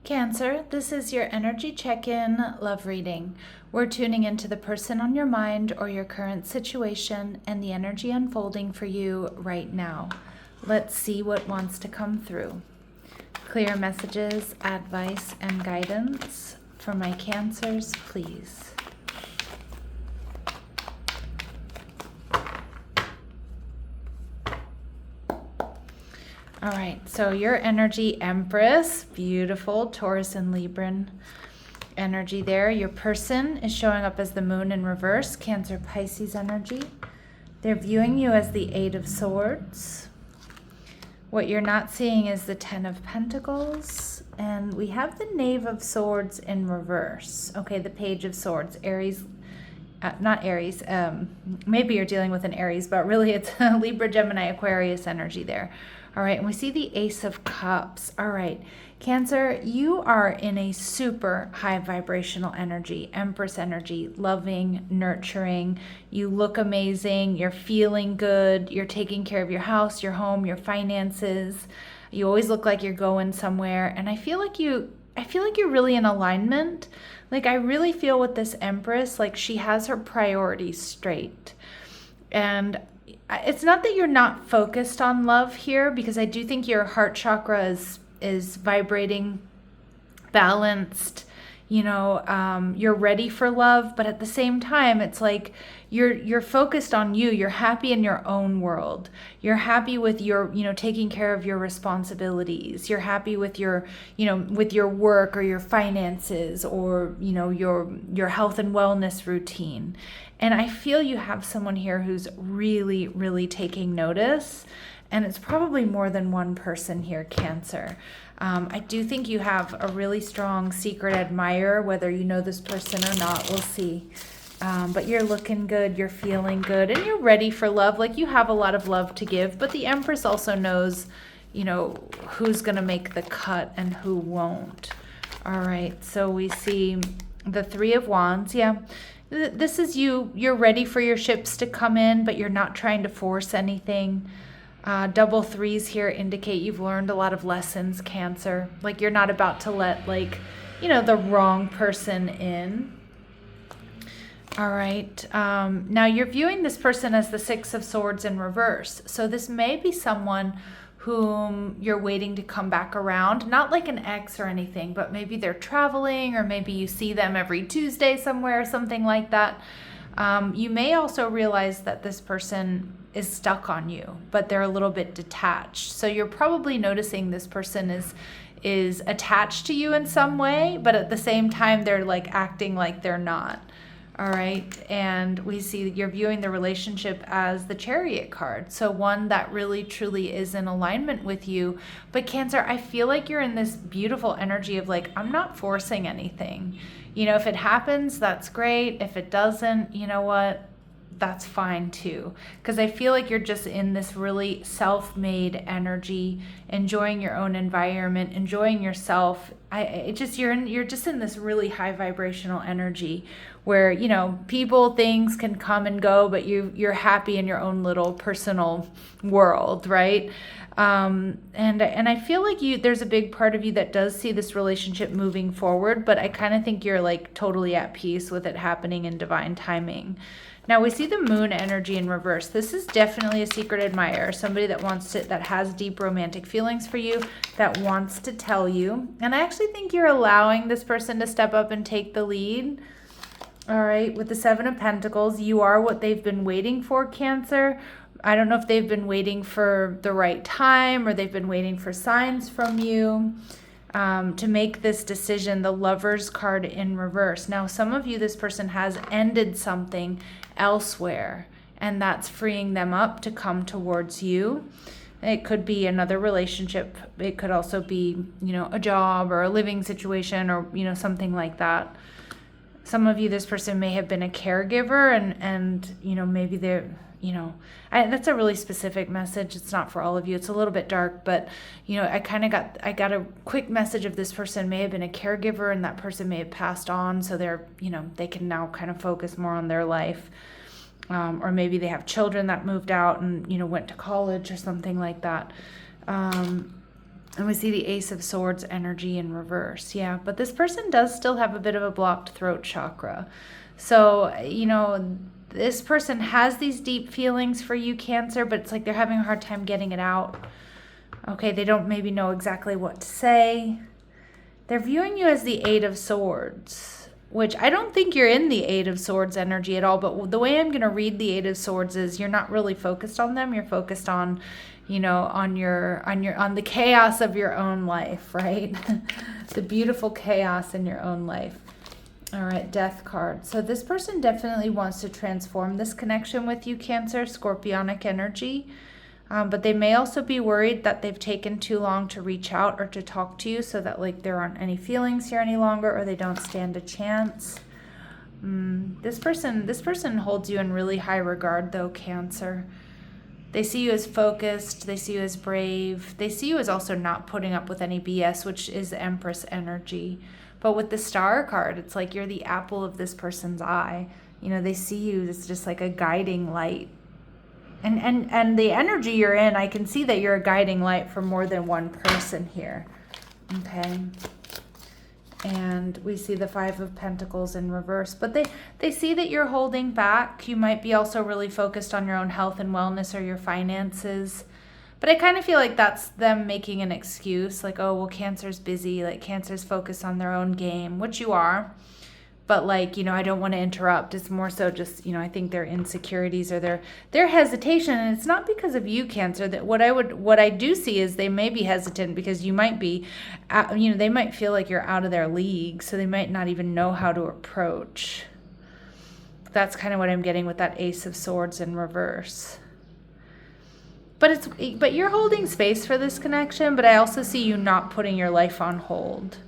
Cancer, this is your energy check-in love reading. We're tuning into the person on your mind or your current situation and the energy unfolding for you right now. Let's see what wants to come through. Clear messages, advice, and guidance for my Cancers, please. All right, so your energy, Empress, beautiful, Taurus and Libran energy there. Your person is showing up as the moon in reverse, Cancer, Pisces energy. They're viewing you as the Eight of Swords. What you're not seeing is the Ten of Pentacles, and we have the Knave of Swords in reverse. Okay, the Page of Swords, Aries, not Aries, maybe you're dealing with an Aries, but really it's Libra, Gemini, Aquarius energy there. All right, and we see the Ace of Cups. All right, Cancer, you are in a super high vibrational energy, Empress energy, loving, nurturing. You look amazing. You're feeling good. You're taking care of your house, your home, your finances. You always look like you're going somewhere. And I feel like you're really in alignment. Like I really feel with this Empress, like she has her priorities straight. And it's not that you're not focused on love here, because I do think your heart chakra is vibrating, balanced, you're ready for love, but at the same time, it's like you're focused on you. You're happy in your own world. You're happy with your, taking care of your responsibilities. You're happy with your, with your work or your finances or, your health and wellness routine. And I feel you have someone here who's really, really taking notice. And it's probably more than one person here, Cancer. I do think you have a really strong secret admirer, whether you know this person or not, we'll see. But you're looking good, you're feeling good, and you're ready for love. Like you have a lot of love to give, but the Empress also knows, who's going to make the cut and who won't. All right, so we see the Three of Wands. Yeah, this is you. You're ready for your ships to come in, but you're not trying to force anything. Double threes here indicate you've learned a lot of lessons, Cancer. Like you're not about to let the wrong person in. All right. Now you're viewing this person as the Six of Swords in reverse. So this may be someone whom you're waiting to come back around. Not like an ex or anything, but maybe they're traveling, or maybe you see them every Tuesday somewhere or something like that. You may also realize that this person is stuck on you, but they're a little bit detached. So you're probably noticing this person is attached to you in some way, but at the same time, they're like acting like they're not. All right. And we see you're viewing the relationship as the Chariot card. So one that really, truly is in alignment with you. But Cancer, I feel like you're in this beautiful energy of like, I'm not forcing anything. If it happens, that's great. If it doesn't, you know what? That's fine too. Because I feel like you're just in this really self-made energy, enjoying your own environment, enjoying yourself. You're just in this really high vibrational energy where, people, things can come and go, but you're happy in your own little personal world, right? And I feel like there's a big part of you that does see this relationship moving forward, but I kind of think you're like totally at peace with it happening in divine timing. Now we see the Moon energy in reverse. This is definitely a secret admirer, somebody that has deep romantic feelings for you, that wants to tell you. And I actually think you're allowing this person to step up and take the lead. All right, with the Seven of Pentacles, you are what they've been waiting for, Cancer. I don't know if they've been waiting for the right time or they've been waiting for signs from you to make this decision. The Lovers card in reverse. Now, some of you, this person has ended something elsewhere, and that's freeing them up to come towards you. It could be another relationship. It could also be, a job or a living situation or, something like that. Some of you, this person may have been a caregiver and maybe they're, that's a really specific message. It's not for all of you. It's a little bit dark, but, I got a quick message of this person may have been a caregiver and that person may have passed on. So they're, they can now kind of focus more on their life. Or maybe they have children that moved out and, went to college or something like that. And we see the Ace of Swords energy in reverse. Yeah, but this person does still have a bit of a blocked throat chakra. So, you know, this person has these deep feelings for you, Cancer, but it's like they're having a hard time getting it out. Okay, they don't maybe know exactly what to say. They're viewing you as the Eight of Swords, which I don't think you're in the Eight of Swords energy at all, but the way I'm going to read the Eight of Swords is you're not really focused on them. You're focused on, you know, on the chaos of your own life, right? The beautiful chaos in your own life. All right, Death card. So this person definitely wants to transform this connection with you, Cancer, Scorpionic energy. But they may also be worried that they've taken too long to reach out or to talk to you, so that like there aren't any feelings here any longer, or they don't stand a chance. This person holds you in really high regard though, Cancer. They see you as focused, they see you as brave, they see you as also not putting up with any BS, which is Empress energy. But with the Star card, it's like you're the apple of this person's eye. You know, they see you as just like a guiding light. And the energy you're in, I can see that you're a guiding light for more than one person here. Okay. And we see the Five of Pentacles in reverse. But they see that you're holding back. You might be also really focused on your own health and wellness or your finances. But I kind of feel like that's them making an excuse. Like, oh, well, Cancer's busy. Like, Cancer's focused on their own game, which you are. But like, you know, I don't want to interrupt. It's more so just, you know, I think their insecurities or their hesitation. And it's not because of you, Cancer. That what I do see is they may be hesitant because you might be, you know, they might feel like you're out of their league. So they might not even know how to approach. That's kind of what I'm getting with that Ace of Swords in reverse. But you're holding space for this connection. But I also see you not putting your life on hold.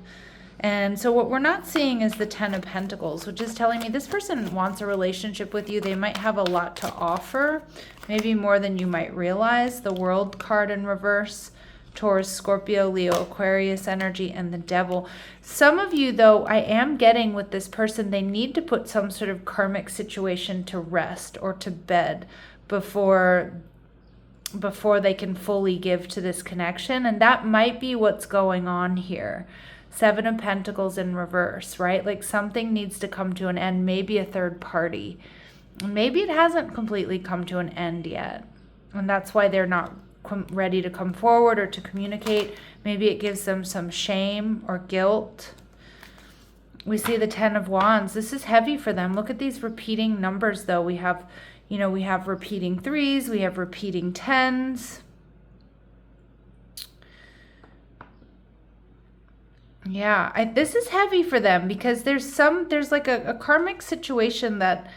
And so what we're not seeing is the Ten of Pentacles, which is telling me this person wants a relationship with you. They might have a lot to offer, maybe more than you might realize. The World card in reverse, Taurus, Scorpio, Leo, Aquarius energy, and the Devil. Some of you, though, I am getting with this person, they need to put some sort of karmic situation to rest or to bed before they can fully give to this connection. And that might be what's going on here. Seven of Pentacles in reverse, right? Like something needs to come to an end, maybe a third party. Maybe it hasn't completely come to an end yet. And that's why they're not ready to come forward or to communicate. Maybe it gives them some shame or guilt. We see the Ten of Wands. This is heavy for them. Look at these repeating numbers though. We have, you know, we have repeating threes, we have repeating tens. Yeah, this is heavy for them because there's like a karmic situation that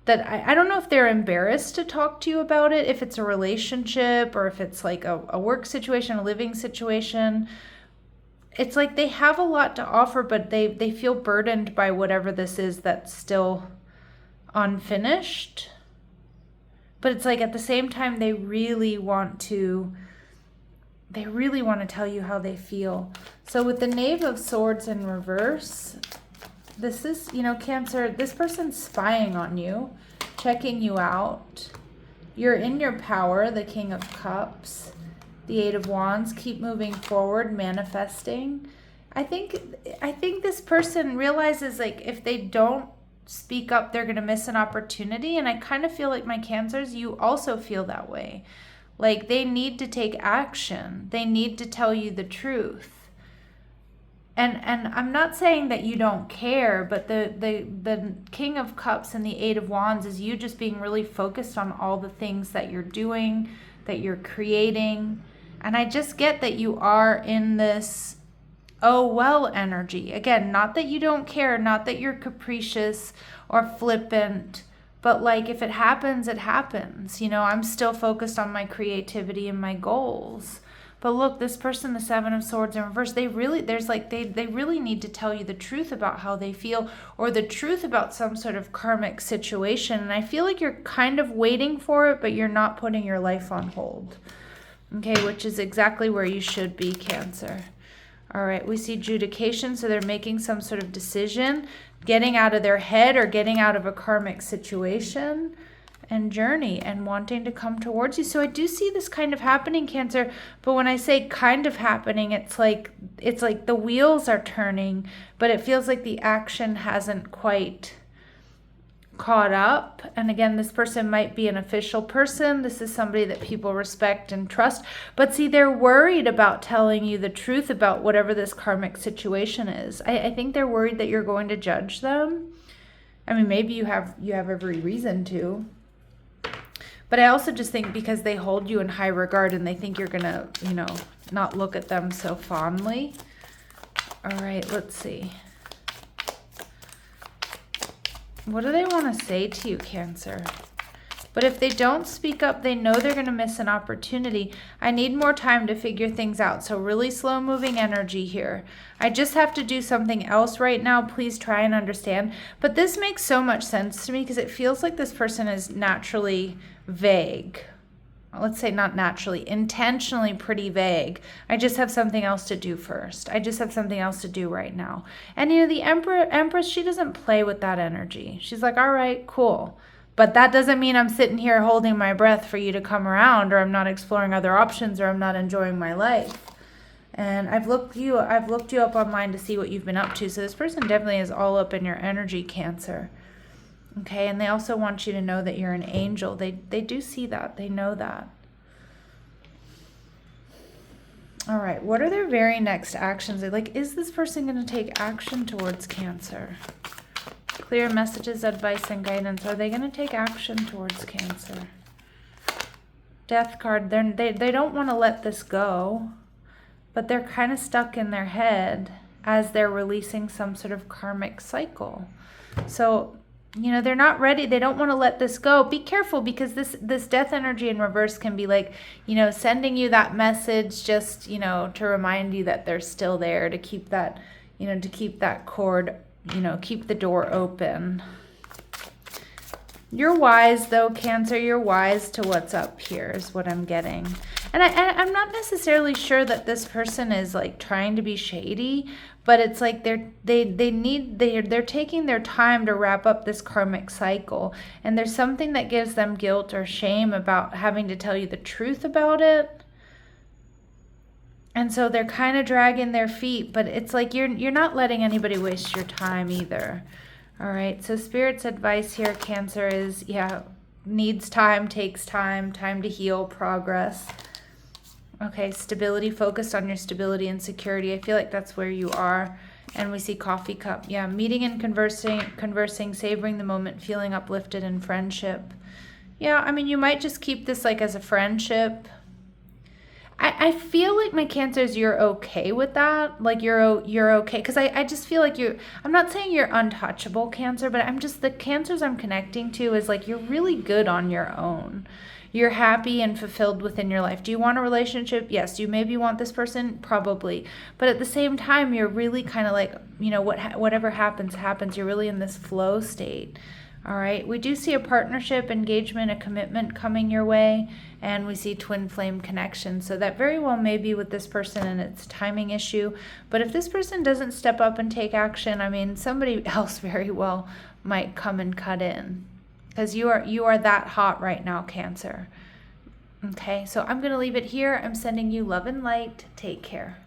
I don't know if they're embarrassed to talk to you about it, if it's a relationship or if it's like a work situation, a living situation. It's like they have a lot to offer, but they feel burdened by whatever this is that's still unfinished. But it's like at the same time, they really want to tell you how they feel. So with the Knave of Swords in reverse, this is, you know, Cancer, this person's spying on you, checking you out. You're in your power, the King of Cups, the Eight of Wands, keep moving forward, manifesting. I think this person realizes like if they don't speak up, they're going to miss an opportunity. And I kind of feel like my Cancers, you also feel that way. Like they need to take action. They need to tell you the truth. And I'm not saying that you don't care, but the King of Cups and the Eight of Wands is you just being really focused on all the things that you're doing, that you're creating. And I just get that you are in this oh well energy. Again, not that you don't care, not that you're capricious or flippant, but like if it happens, it happens. You know, I'm still focused on my creativity and my goals. But look, this person, the Seven of Swords in reverse, they really need to tell you the truth about how they feel or the truth about some sort of karmic situation. And I feel like you're kind of waiting for it, but you're not putting your life on hold. Okay, which is exactly where you should be, Cancer. All right, we see adjudication, so they're making some sort of decision, getting out of their head or getting out of a karmic situation. and journey and wanting to come towards you. So I do see this kind of happening, Cancer, but when I say kind of happening, it's like the wheels are turning, but it feels like the action hasn't quite caught up. And again, this person might be an official person. This is somebody that people respect and trust, but see, they're worried about telling you the truth about whatever this karmic situation is. I think they're worried that you're going to judge them. I mean, maybe you have every reason to, but I also just think because they hold you in high regard and they think you're gonna, not look at them so fondly. All right, let's see. What do they want to say to you, Cancer? But if they don't speak up, they know they're going to miss an opportunity. I need more time to figure things out. So really slow moving energy here. I just have to do something else right now. Please try and understand. But this makes so much sense to me because it feels like this person is naturally vague. Let's say not naturally, intentionally pretty vague. I just have something else to do first. I just have something else to do right now. And the Empress, she doesn't play with that energy. She's like, all right, cool. But that doesn't mean I'm sitting here holding my breath for you to come around, or I'm not exploring other options, or I'm not enjoying my life. And I've looked you up online to see what you've been up to. So this person definitely is all up in your energy, Cancer. Okay, and they also want you to know that you're an angel. They do see that. They know that. All right, what are their very next actions? Like, is this person going to take action towards Cancer? Clear messages, advice, and guidance. Are they going to take action towards Cancer? Death card. They don't want to let this go, but they're kind of stuck in their head as they're releasing some sort of karmic cycle. So, they're not ready. They don't want to let this go. Be careful, because this death energy in reverse can be like, sending you that message just, to remind you that they're still there, to keep that, to keep that cord, keep the door open. You're wise though, Cancer. You're wise to what's up here is what I'm getting. And I'm not necessarily sure that this person is like trying to be shady, but it's like they're taking their time to wrap up this karmic cycle, and there's something that gives them guilt or shame about having to tell you the truth about it. And so they're kind of dragging their feet, but it's like you're not letting anybody waste your time either. All right, so Spirit's advice here, Cancer, is, needs time, takes time to heal, progress. Okay, stability, focused on your stability and security. I feel like that's where you are. And we see coffee cup. Yeah, meeting and conversing, savoring the moment, feeling uplifted in friendship. Yeah, I mean, you might just keep this like as a friendship. I feel like, my Cancers, you're okay with that. Like you're okay. Because I just feel like I'm not saying you're untouchable, Cancer, but the Cancers I'm connecting to is like you're really good on your own. You're happy and fulfilled within your life. Do you want a relationship? Yes. Do you maybe want this person? Probably. But at the same time, you're really kind of like, whatever happens. You're really in this flow state. All right. We do see a partnership, engagement, a commitment coming your way. And we see twin flame connection. So that very well may be with this person, and it's a timing issue. But if this person doesn't step up and take action, I mean, somebody else very well might come and cut in. Because you are that hot right now, Cancer. Okay, so I'm going to leave it here. I'm sending you love and light. Take care.